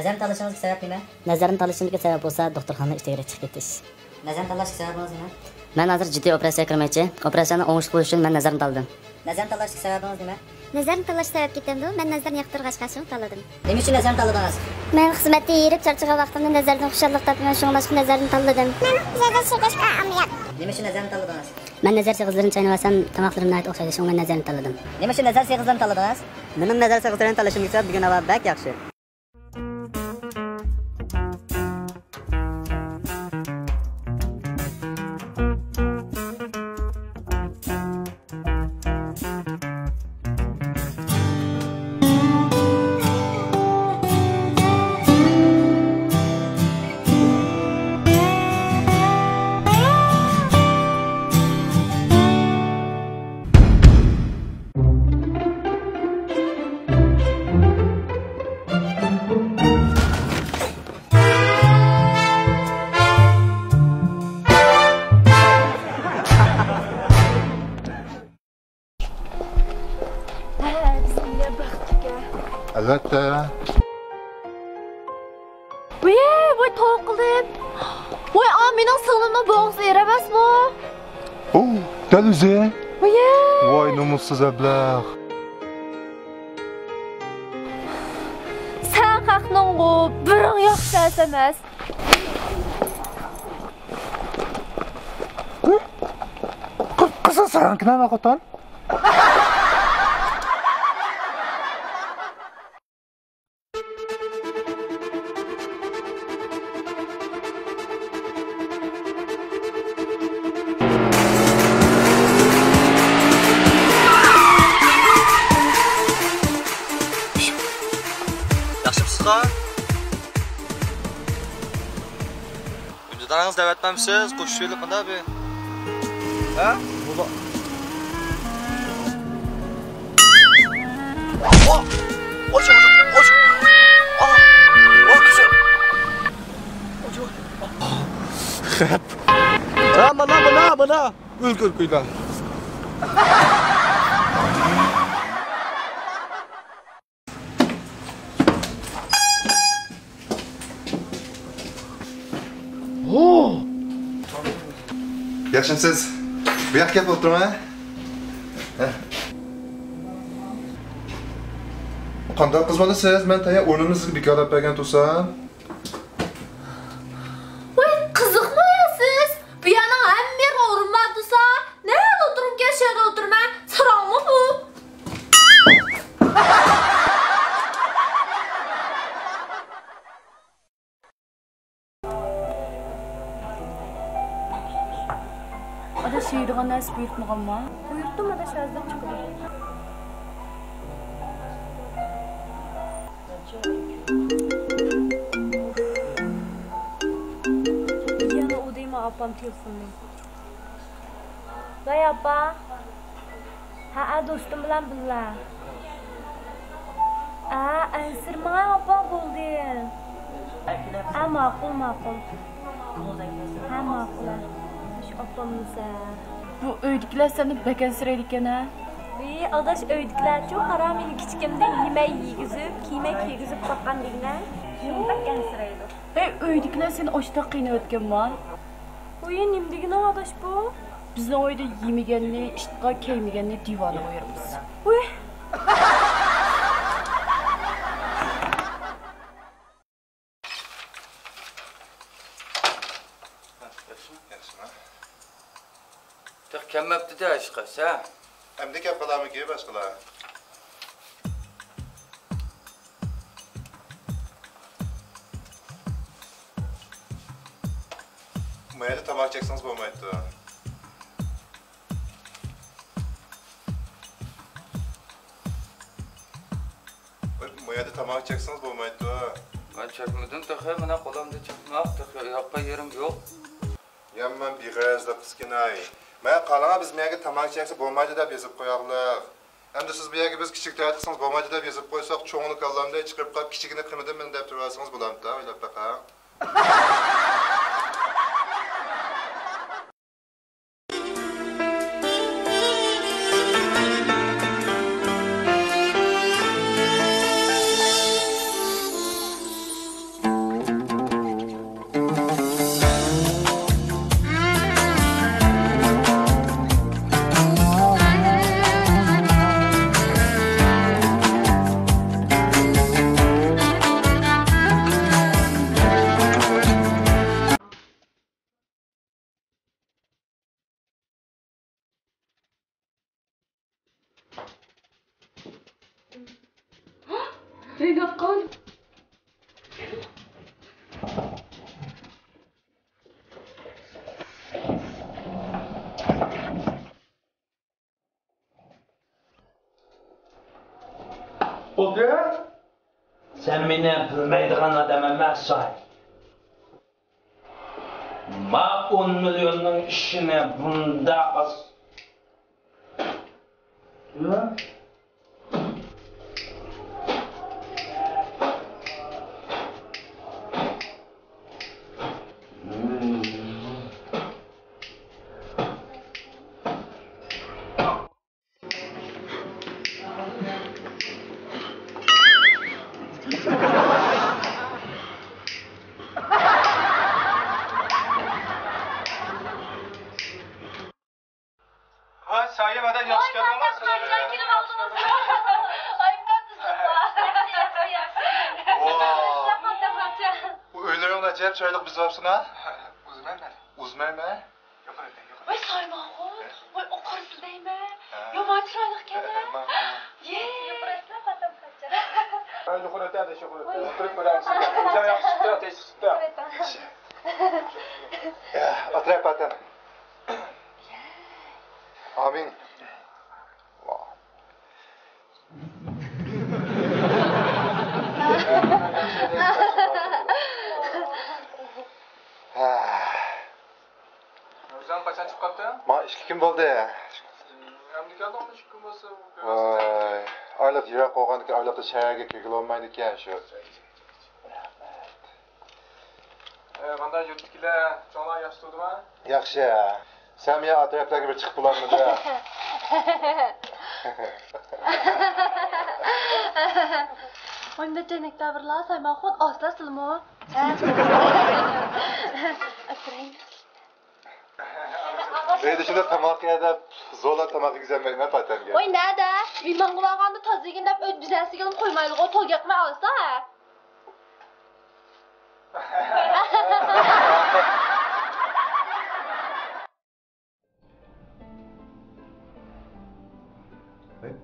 Nazarni tanlashingizga sabab nima? Nazarni tanlashimga sabab bo'lsa, doktorxonadan ishga chiqib ketish. Nazarni tanlashga sababingiz nima? Men hozir jiddiy operatsiyaga kirmoqchi. Operatsiyani o'ngishli bo'lish uchun men nazarni tanladim. Nazarni tanlashga sababingiz nima? Nazarni tanlash sabab ketamdi. Men nazarni yoqtirg'achqa shuni tanladim. Nima uchun nazarni tanladingiz? Men xizmatda yirib charchagan vaqtimda nazardan xushallik topaman, shunga mashq nazarni tanladim. Men nazar chekishga amayat. Nima uchun nazarni tanladingiz? Men nazar sig'izlarini chaynavasam, tomoqlarimni ayt o'xshaydi, shunga nazarni tanladim. Nima uchun nazar sig'izlarini tanladingiz? Mening nazar sig'izlarini tanlashimga sabab bugun havo bak yaxshi. Albatta. Voy to'qilib. Voy, mening singlimni bo'g'isi eramasmi? Dal o'zi. Voy, nomussiz ablah. Sen haqning-ku, biring yaxshi emas. Qizim sen nima qo'ton? Gündodanınız davet etmemişsiniz, koşuyla qanday be? Ha? Baba. Oç. Güzel. Bana. Ülkür kuyla. Yaxshimisiz? Bu yoqqa kelib o'tirma. Qanday qiz bo'lasiz? Men tayyor o'rnimni sizga bekorlab bergan to'sam. Voy, qiziqmaysiz? Bu yana hamma o'rinmadisa, nega o'tirib kelishga o'tirma? Sirongmi bu? Ada şeydiğen neresi buyurtmağım mı? Buyurttum ada şazdan çıkıyor. Yana odayım apam telefonlayım. Vay apa? Ha dostum bilan billa. Ansirma apa bo'lding. Ma'qul. Ha ma'qul. Opamıza. Bu öydükler seni bekansiraydı ekan ha. Adaş öydükler-chu haram meni kichkimda yemay yegizib, kiymak kiygizib qo'yganliginglar. Shuni bekansiraydi. Öydükler seni ochda qiynayotganmi? O'yin nimdigina adaş bu? Bizning oyda yemaganni, ishqa kiymaganni divona qo'yamiz. Kelmabdi-da ishqasi, ha? Endi gap qilamiki boshqalar. Mayda tomoq cheksangiz bo'lmaydi. Mayda tomoq cheksangiz bo'lmaydi. Men chekmadim, to'g'ri, mana qo'limda chekmoq, to'g'ri, yoqqa yerim yo'q. Yamman birazda qiskinay. Men qalaga biz menga tomoq cheksa bo'lmaydi deb yozib qo'yaqlar. Endi siz bu yerga biz kichik tartibsiz bo'lmaydi deb yozib qo'ysak, cho'ngni kallamda chiqib qolib kichigini qilmadim men deb turarsangiz bo'lamdi-da, o'ylab baqa. bo'ldi? Sen meni bilmaydigan odam emassan. Ma 10 millionning ishini bunda az. Ha, sayı madem yaxşı gelmez. Kelib oldingiz. Ay, Bu öylerinden acayip çaylık biz varsın ha? Uzmayım ben. Ay, Saymaxon. Ay, o qarısı deymi? Yomon chiroyli ekan. Ye. Yapraslar xotin qacha. Ben yukarı ötede, şu yukarı ötede. Oturup görersin. Güzel yaxşı çıktı, tez çıktı. Ya, oturay paten. Amin. Güzel kaçan çıkıp kaptı? Ma işki kim oldu ya? Hem dükkanda onu çıkıp olsa. Vay. Aylık yürek koğandık, aylık da şehirge kirgil olmaydı ki ya şu. Banda yurtdakilar çoğlar yaxshi turdimi? Yaxshi ya. Sen ya atrofdagi bir chiqib bularmidi? Oyunda çenek davrlar Saymaxon aslasılmı? Eydi şimdi tamak yedip, zorla tamak güzelmeyin ne paten gel. Oy nerede? Bilmem kulağında tazıyken de öd düzensi gelin koymaylı o tol yakma alsa ha.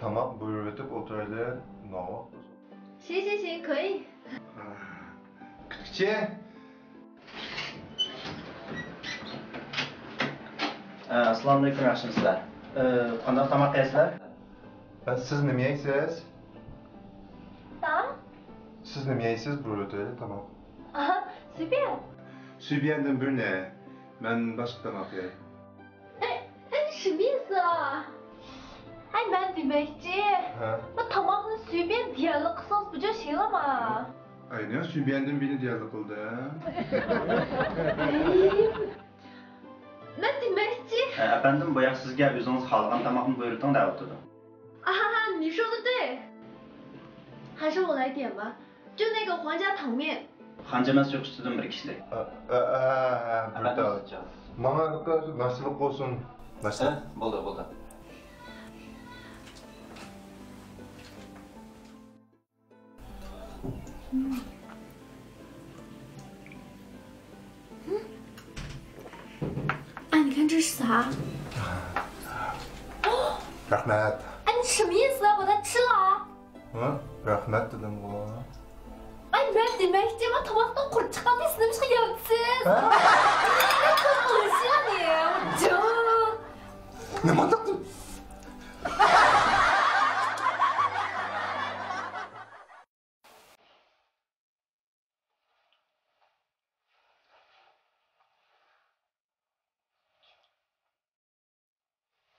Tamak buyurutip oturaylı ne var? 行行行，可以。 Küçükçe. Assalomu alaykum, yaxshimisizlar? Qanday tomoq yeysizlar? Siz nima yeysiz? Da? Siz nima yeysiz buyurutaylı tamam. Aha, süper. Sübyendim bir ne? Ben başka tamak yiyeyim. 哎，什么意思啊？哎，ben demekçi. Ha? Bu tamamını süper diğerli kısas bu şey ama. Ay ne sübyendim beni diyalog oldu ha? Ben demekçi. Efendim, bu yak sizga o'zingiz xohlagan tomoqni buyurting deb o'tirdim. 啊哈哈，你说的对。还是我来点吧，就那个皇家糖面。 Xanjamas yo'q ustidan bir kishilik. Burada. Bana nasılık olsun. Nasıl? Bo'ldi, bo'ldi.你看这是啥？ Rahmet. 哎，你什么意思啊？把它吃了？ Ha? Rahmet dedim bu. Ay ben demekçi ama tabaktan kurt çıkan istemiş ki yapsız. Ha? Ne konuşuyor ya? Canım. Ne mantıklı?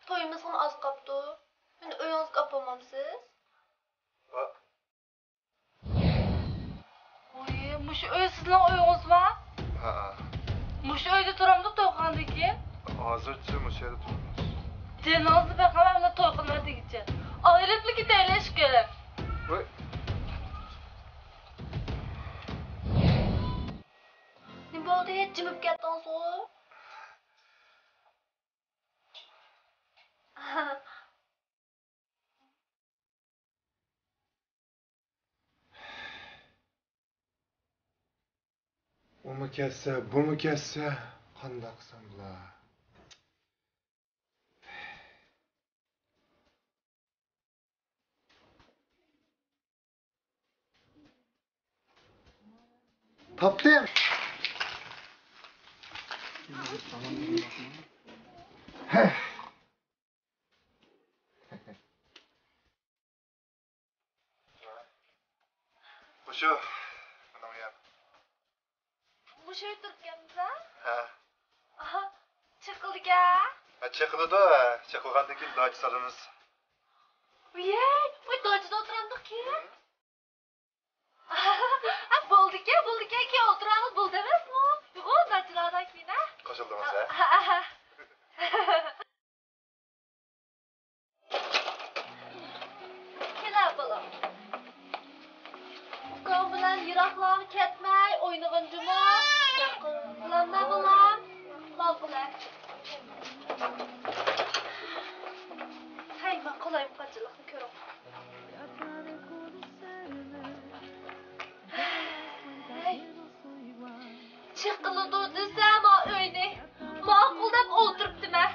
Toyumuzun az kaptı. Şimdi oyunuz kapamamsız. Oy, muş öy sizin oyunuz var. Ha. Muş öyde turamda toyxonadaki. Hazırca mı şeyde turmuş? Cenazı bakalım da toyxonada gideceğiz. Ayrılıklı gidelim eşkili. Vay. Ne oldu hiç cimip gettin soğuk? O mu kesse, bu mu kesse? Qandaqsan bular? Topdim. şey turganmiz-a? Ha. Aha, chiqildi-ga. Ha, chiqildi, chiqilgandan keyin doj solamiz. Voy, dojda o'tiramdiq-ki. Bo'ldi-ka, keyin o'tiramiz, bo'ldi emasmi? Yo'q, dojlardan keyin-a. Qo'shildingiz, ha? Kelar bolam. Ukam bilan yiroqlarga ketmay, o'ynag'injimi? Yaqinlarna bolam. Ma'qullar. Hay, men qolayim qanchalikni ko'raman. Chiqildi desam, uyni ma'qul deb o'tiribdim-a.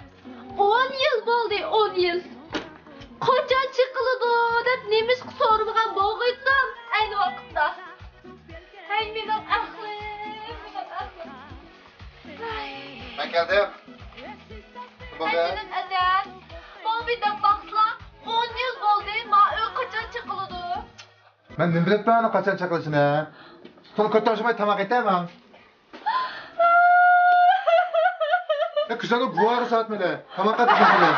10 yil bo'ldi, 10 yil. Qachon chiqildi deb nemish so'ramagan bo'g'itsam, ayni vaqtda. Hay, mening aqlim. Ben geldim. Bo'ldi. Aynim adam. Mo'mida baxtlar 10 yil bo'ldi, uy qachon chiqildi? Ben nima bilibman qachon chiqilishini. To'ni ko'tarishmay tamoq etaman. Kızlarga buvarı saatmeli. Tamoqqa tegishli.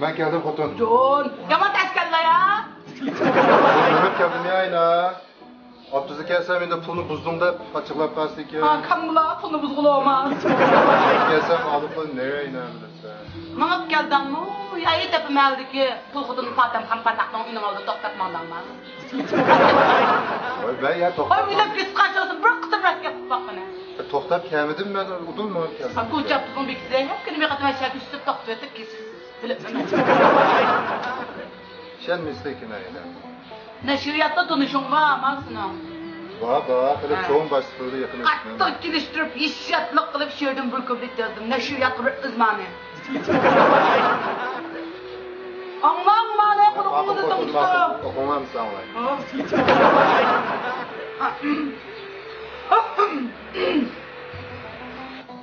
Ben geldim xotin. Jon, yomon taskanlar ya. Nima keldim ya ayna. Abdüzü kelsem endi pulni buzdum deb açıqlab qolsa ekan. Ha, kim bular pulni buzg'ula olmaz. Kelsem olib qo'y, nega ayna bilsan. Mana keldanmi? Ya yetapmaldiki, pul xudini patam ham panaqdan uning oldida to'xtatmandanman. Voy, ben ya to'xtab. Oy, uylab ketib qanchasi bir qitim raskab boqqana. To'xtab kelmedim ben, udulma keldim. Ha, ko'chab turgan bekizda hep kuni meqatma shakil tutib to'xtab etib kesiz. Bilibman. Sen mislekin ayna. Nashriyatda tanishing var masina. Baba, qilib cho'ng boshlig'iga yaqin etdim. Qattiq kelishtirib, hissiyatliq qilib she'rdan bir ko'plik yozdim. Nashriyat izmani. Anlamani qulog'imni tingishtirib. O'qimam sanlay.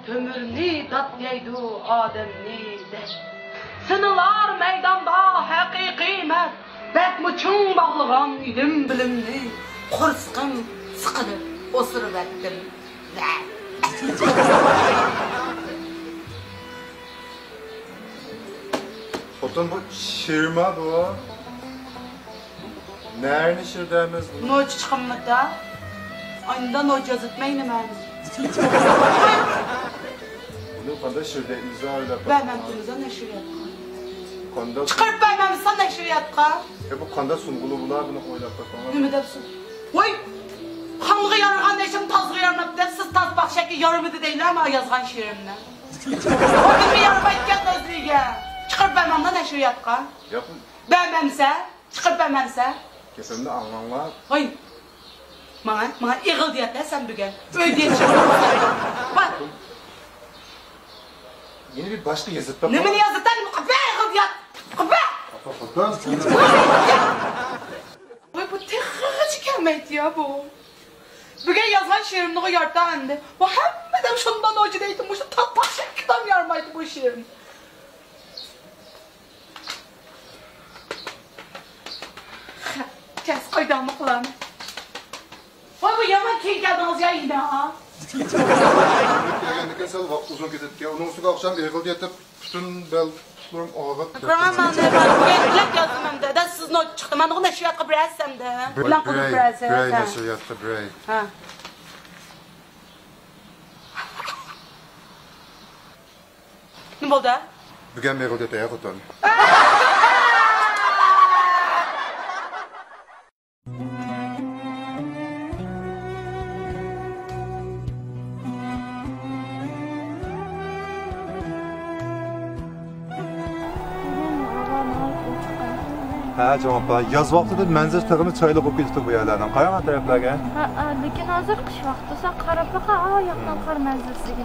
Tömürni datyaydu ademni de. Sınılar meydanda haqiqiy emas. Bakmı çın bağlıgan idim bilimni. Qo'rsqim siqilib o'sirib etdim. Xotin bu şirma bu. Nerede şirdemiz bu? Noç chiqimda. Ayında noç yazıtmayın men. Bunu qanday şirde imzo o'ylab. Ben tuzda nashriyat. Qanday Chiqirib bermamisan nashriyatga. bu qanday sungulu bular buni o'ylab topamam. Nima debsiz? Voy! Qanga yargan eşim tazgı yarmabdı. Siz tazbaq şəkli yarımıdı deyirlər ama yazgan şiirimden. O gün bir yarım etken özlüge. Çıqırıb vermemden nəşriyyatqa. Yapın. Vermemsə, çıqırıb vermemsə. Kesimde anlamlar. Oy! Bana iğil deyətlə sən bügən. Öydiyət çıqırıb. Bak! Yeni bir başlık yazıp bak. Nemini yazıtdan mı? Qıbə iğil deyət! Qıbə! Xotin. Oy bu texi kelmeydi ya bu. Bugün yazgan şiirimni qo'yarda endi. Bu hammadan shundan o'ji deydim, o'sha tatpaq shakildan yarmaydi bu şiirim. Kes qo'ydammi qilamiz. Voy bu yomon keyin keldingiz ya yine ha. Kelgandan sal vaqt uzun ketadi. Uning ustiga oqshom yig'ildi yetib, butun bel tutlarim og'ib. Programma ben yazdım hem de. Siz not çıktı. Ben onu nashriyatga birasam-da. Bilan qilib birasam. Bray nashriyatga bray. Ha. Nima bo'ldi? Bugun yig'ildi aya xotin. Ha, javob ber. Yoz vaqtida manzil tig'ini choyli qo'yib ketdi bu yerlardan. Qayoqqa taraflarga? Ha, lekin hozir qish vaqti, sen qarab baqa, yoqdan qor manzilsiga.